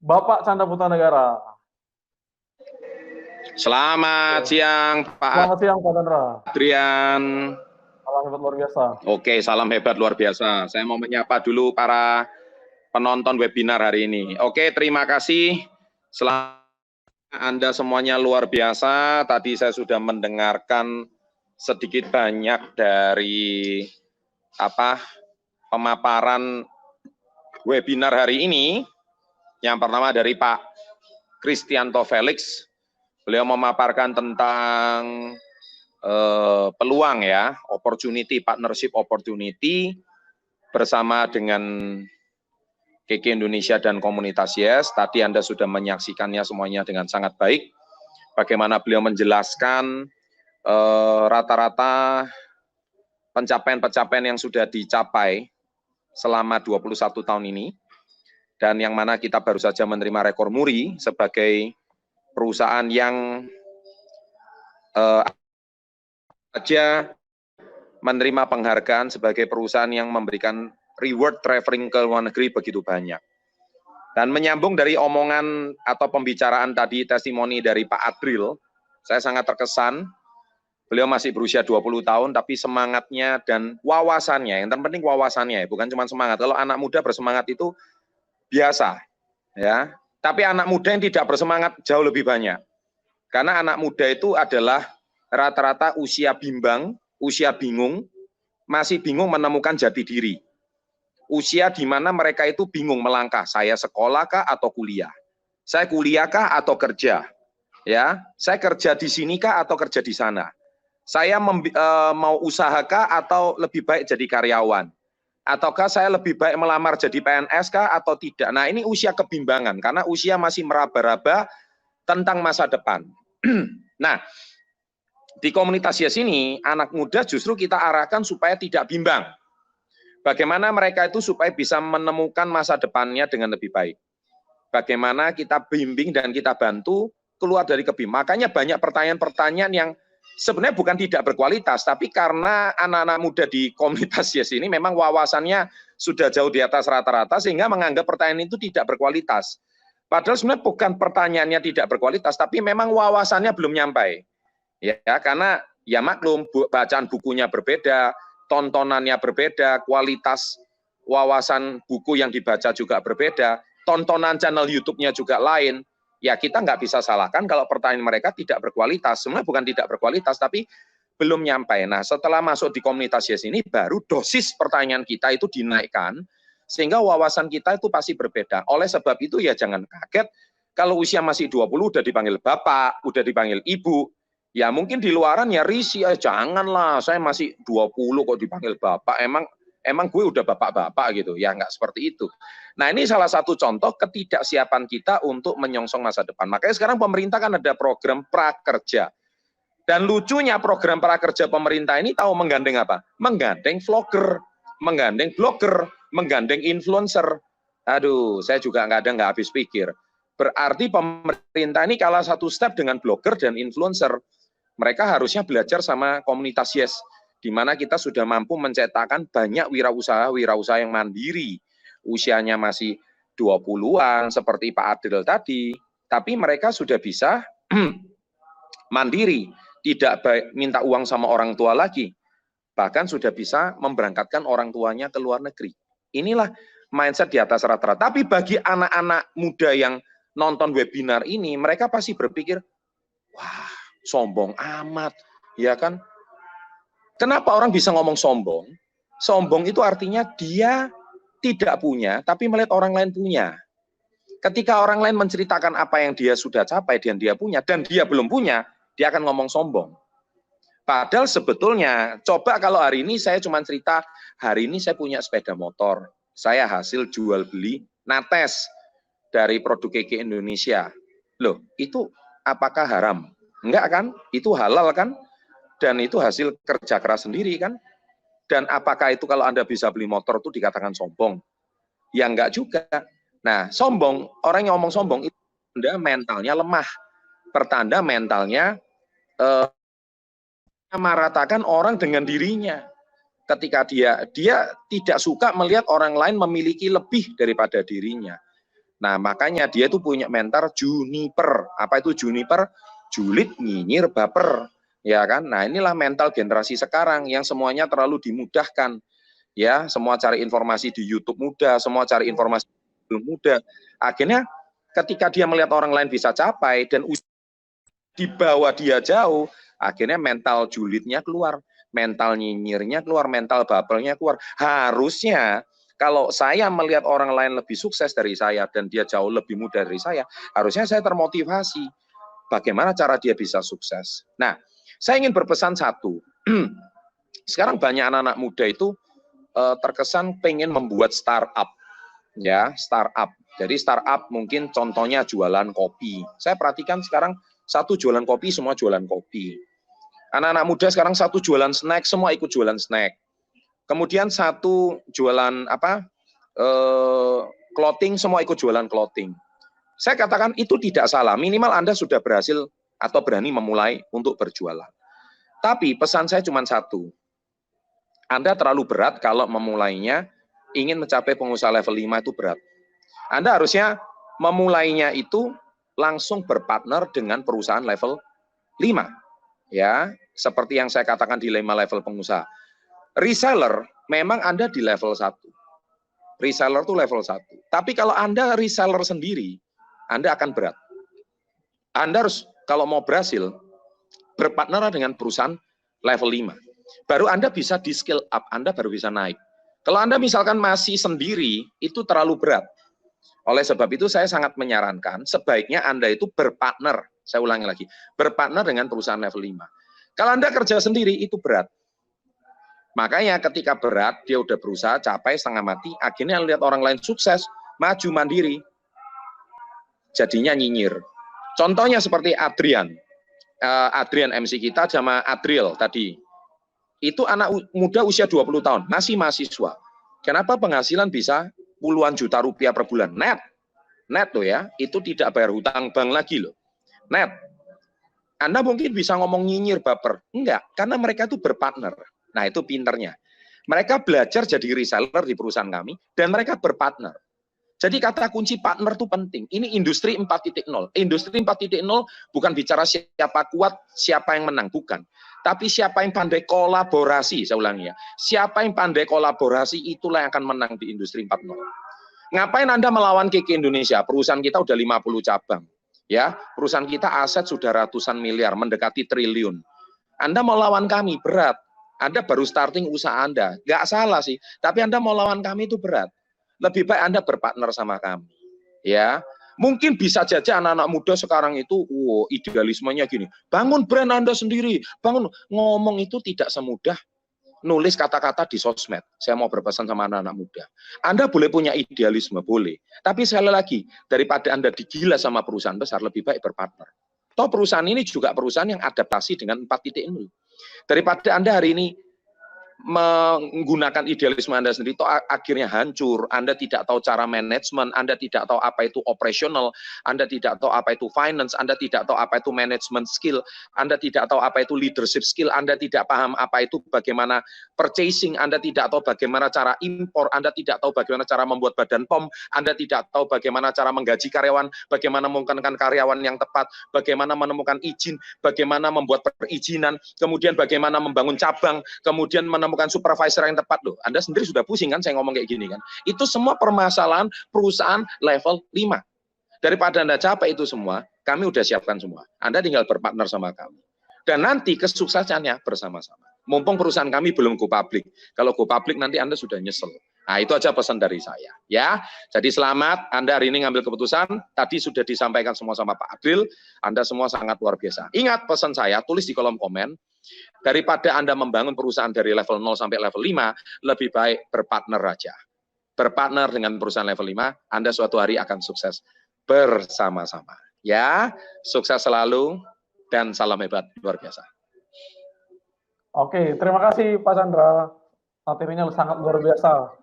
Bapak Chandra Putra Negara. Selamat siang Pak. Selamat siang Pak Chandra. Adrian. Salam hebat luar biasa. Oke, salam hebat luar biasa. Saya mau menyapa dulu para penonton webinar hari ini. Oke, terima kasih. Selamat Anda semuanya luar biasa. Tadi saya sudah mendengarkan sedikit banyak dari pemaparan webinar hari ini. Yang pertama dari Pak Kristianto Felix. Beliau memaparkan tentang peluang ya, opportunity, partnership opportunity bersama dengan KK Indonesia dan komunitas YES. Tadi Anda sudah menyaksikannya semuanya dengan sangat baik. Bagaimana beliau menjelaskan rata-rata pencapaian-pencapaian yang sudah dicapai selama 21 tahun ini. Dan yang mana kita baru saja menerima rekor muri sebagai perusahaan yang saja menerima penghargaan sebagai perusahaan yang memberikan reward traveling ke luar negeri begitu banyak. Dan menyambung dari omongan atau pembicaraan tadi, testimoni dari Pak Adril, saya sangat terkesan. Beliau masih berusia 20 tahun, tapi semangatnya dan wawasannya, yang terpenting wawasannya, bukan cuma semangat. Kalau anak muda bersemangat itu biasa, ya. Tapi anak muda yang tidak bersemangat jauh lebih banyak. Karena anak muda itu adalah rata-rata usia bimbang, usia bingung, masih bingung menemukan jati diri. Usia di mana mereka itu bingung melangkah, saya sekolah kah atau kuliah? Saya kuliah kah atau kerja? Ya, saya kerja di sini kah atau kerja di sana? Saya mau usaha kah atau lebih baik jadi karyawan? Ataukah saya lebih baik melamar jadi PNS kah atau tidak? Nah, ini usia kebimbangan karena usia masih meraba-raba tentang masa depan. Nah, di komunitas YES ini, anak muda justru kita arahkan supaya tidak bimbang. Bagaimana mereka itu supaya bisa menemukan masa depannya dengan lebih baik. Bagaimana kita bimbing dan kita bantu keluar dari kebimbangan. Makanya banyak pertanyaan-pertanyaan yang sebenarnya bukan tidak berkualitas, tapi karena anak-anak muda di komunitas YES ini memang wawasannya sudah jauh di atas rata-rata, sehingga menganggap pertanyaan itu tidak berkualitas. Padahal sebenarnya bukan pertanyaannya tidak berkualitas, tapi memang wawasannya belum nyampai. Ya, karena ya maklum bacaan bukunya berbeda, tontonannya berbeda, kualitas wawasan buku yang dibaca juga berbeda, tontonan channel YouTube-nya juga lain. Ya kita nggak bisa salahkan kalau pertanyaan mereka tidak berkualitas. Sebenarnya bukan tidak berkualitas, tapi belum nyampe. Nah, setelah masuk di komunitas YES ini, baru dosis pertanyaan kita itu dinaikkan, sehingga wawasan kita itu pasti berbeda. Oleh sebab itu ya jangan kaget kalau usia masih 20 udah dipanggil bapak, udah dipanggil ibu. Ya mungkin di luaran ya risih, janganlah saya masih 20 kok dipanggil bapak, emang gue udah bapak-bapak gitu, ya nggak seperti itu. Nah ini salah satu contoh ketidaksiapan kita untuk menyongsong masa depan. Makanya sekarang pemerintah kan ada program prakerja. Dan lucunya program prakerja pemerintah ini tahu menggandeng apa? Menggandeng vlogger, menggandeng blogger, menggandeng influencer. Aduh, saya juga nggak habis pikir. Berarti pemerintah ini kalah satu step dengan blogger dan influencer. Mereka harusnya belajar sama komunitas YES, di mana kita sudah mampu mencetakkan banyak wirausaha yang mandiri. Usianya masih 20-an, seperti Pak Adil tadi, tapi mereka sudah bisa mandiri, tidak minta uang sama orang tua lagi, bahkan sudah bisa memberangkatkan orang tuanya ke luar negeri. Inilah mindset di atas rata-rata. Tapi bagi anak-anak muda yang nonton webinar ini, mereka pasti berpikir, wah, sombong amat, ya kan? Kenapa orang bisa ngomong sombong? Sombong itu artinya dia tidak punya, tapi melihat orang lain punya. Ketika orang lain menceritakan apa yang dia sudah capai dan dia punya, dan dia belum punya, dia akan ngomong sombong. Padahal sebetulnya, coba kalau hari ini saya cuma cerita, hari ini saya punya sepeda motor, saya hasil jual beli Nates dari produk KK Indonesia. Loh, itu apakah haram? Enggak kan? Itu halal kan? Dan itu hasil kerja keras sendiri kan? Dan apakah itu kalau Anda bisa beli motor itu dikatakan sombong? Ya enggak juga. Nah, sombong, orang yang ngomong sombong itu Anda mentalnya lemah. Pertanda mentalnya meratakan orang dengan dirinya. Ketika dia tidak suka melihat orang lain memiliki lebih daripada dirinya. Nah, makanya dia itu punya mentor juniper. Apa itu juniper? Julid, nyinyir, baper. Ya kan? Nah, inilah mental generasi sekarang yang semuanya terlalu dimudahkan. Ya, semua cari informasi di YouTube mudah, semua cari informasi belum mudah. Akhirnya ketika dia melihat orang lain bisa capai dan di bawah dia jauh, akhirnya mental julidnya keluar, mental nyinyirnya keluar, mental bapernya keluar. Harusnya kalau saya melihat orang lain lebih sukses dari saya dan dia jauh lebih mudah dari saya, harusnya saya termotivasi. Bagaimana cara dia bisa sukses? Nah, saya ingin berpesan satu. Sekarang banyak anak-anak muda itu terkesan pengen membuat startup, ya, startup. Jadi startup mungkin contohnya jualan kopi. Saya perhatikan sekarang satu jualan kopi, semua jualan kopi. Anak-anak muda sekarang satu jualan snack, semua ikut jualan snack. Kemudian satu jualan clothing, semua ikut jualan clothing. Saya katakan itu tidak salah, minimal Anda sudah berhasil atau berani memulai untuk berjualan. Tapi pesan saya cuma satu, Anda terlalu berat kalau memulainya, ingin mencapai pengusaha level 5 itu berat. Anda harusnya memulainya itu langsung berpartner dengan perusahaan level 5. Ya, seperti yang saya katakan di 5 level pengusaha. Reseller, memang Anda di level 1. Reseller itu level 1. Tapi kalau Anda reseller sendiri, Anda akan berat. Anda harus, kalau mau berhasil, berpartner dengan perusahaan level 5. Baru Anda bisa di skill up, Anda baru bisa naik. Kalau Anda misalkan masih sendiri, itu terlalu berat. Oleh sebab itu saya sangat menyarankan, sebaiknya Anda itu berpartner. Saya ulangi lagi, berpartner dengan perusahaan level 5. Kalau Anda kerja sendiri, itu berat. Makanya ketika berat, dia udah berusaha capai setengah mati, akhirnya lihat orang lain sukses, maju mandiri, jadinya nyinyir. Contohnya seperti Adrian. Adrian MC kita sama Adriel tadi. Itu anak muda usia 20 tahun, masih mahasiswa. Kenapa penghasilan bisa puluhan juta rupiah per bulan? Net. Net loh ya, itu tidak bayar hutang bank lagi loh. Net. Anda mungkin bisa ngomong nyinyir, baper. Enggak, karena mereka itu berpartner. Nah, itu pinternya. Mereka belajar jadi reseller di perusahaan kami, dan mereka berpartner. Jadi kata kunci partner itu penting. Ini industri 4.0. Industri 4.0 bukan bicara siapa kuat, siapa yang menang. Bukan. Tapi siapa yang pandai kolaborasi, saya ulangi ya. Siapa yang pandai kolaborasi, itulah yang akan menang di industri 4.0. Ngapain Anda melawan KK Indonesia? Perusahaan kita udah 50 cabang. Ya, perusahaan kita aset sudah ratusan miliar, mendekati triliun. Anda mau lawan kami, berat. Anda baru starting usaha Anda. Nggak salah sih, tapi Anda mau lawan kami itu berat. Lebih baik Anda berpartner sama kami. Ya, mungkin bisa saja anak-anak muda sekarang itu, idealismenya gini, bangun brand Anda sendiri, bangun. Ngomong itu tidak semudah nulis kata-kata di sosmed. Saya mau berpesan sama anak-anak muda. Anda boleh punya idealisme, boleh. Tapi sekali lagi, daripada Anda digila sama perusahaan besar, lebih baik berpartner. Toh perusahaan ini juga perusahaan yang adaptasi dengan 4.0. Daripada Anda hari ini menggunakan idealisme Anda sendiri, toh akhirnya hancur. Anda tidak tahu cara manajemen, Anda tidak tahu apa itu operasional, Anda tidak tahu apa itu finance, Anda tidak tahu apa itu management skill, Anda tidak tahu apa itu leadership skill, Anda tidak paham apa itu bagaimana purchasing, Anda tidak tahu bagaimana cara impor, Anda tidak tahu bagaimana cara membuat badan POM, Anda tidak tahu bagaimana cara menggaji karyawan, bagaimana menemukan karyawan yang tepat, bagaimana menemukan izin, bagaimana membuat perizinan, kemudian bagaimana membangun cabang, kemudian menemukan supervisor yang tepat. Loh, Anda sendiri sudah pusing kan saya ngomong kayak gini kan. Itu semua permasalahan perusahaan level 5. Daripada Anda capek itu semua, kami udah siapkan semua. Anda tinggal berpartner sama kami. Dan nanti kesuksesannya bersama-sama. Mumpung perusahaan kami belum go public. Kalau go public nanti Anda sudah nyesel. Nah, itu aja pesan dari saya. Ya, jadi selamat Anda hari ini ngambil keputusan. Tadi sudah disampaikan semua sama Pak Adril. Anda semua sangat luar biasa. Ingat pesan saya, tulis di kolom komen. Daripada Anda membangun perusahaan dari level 0 sampai level 5, lebih baik berpartner aja. Berpartner dengan perusahaan level 5, Anda suatu hari akan sukses bersama-sama. Ya, sukses selalu dan salam hebat luar biasa. Oke, terima kasih Pak Chandra. Materinya sangat luar biasa.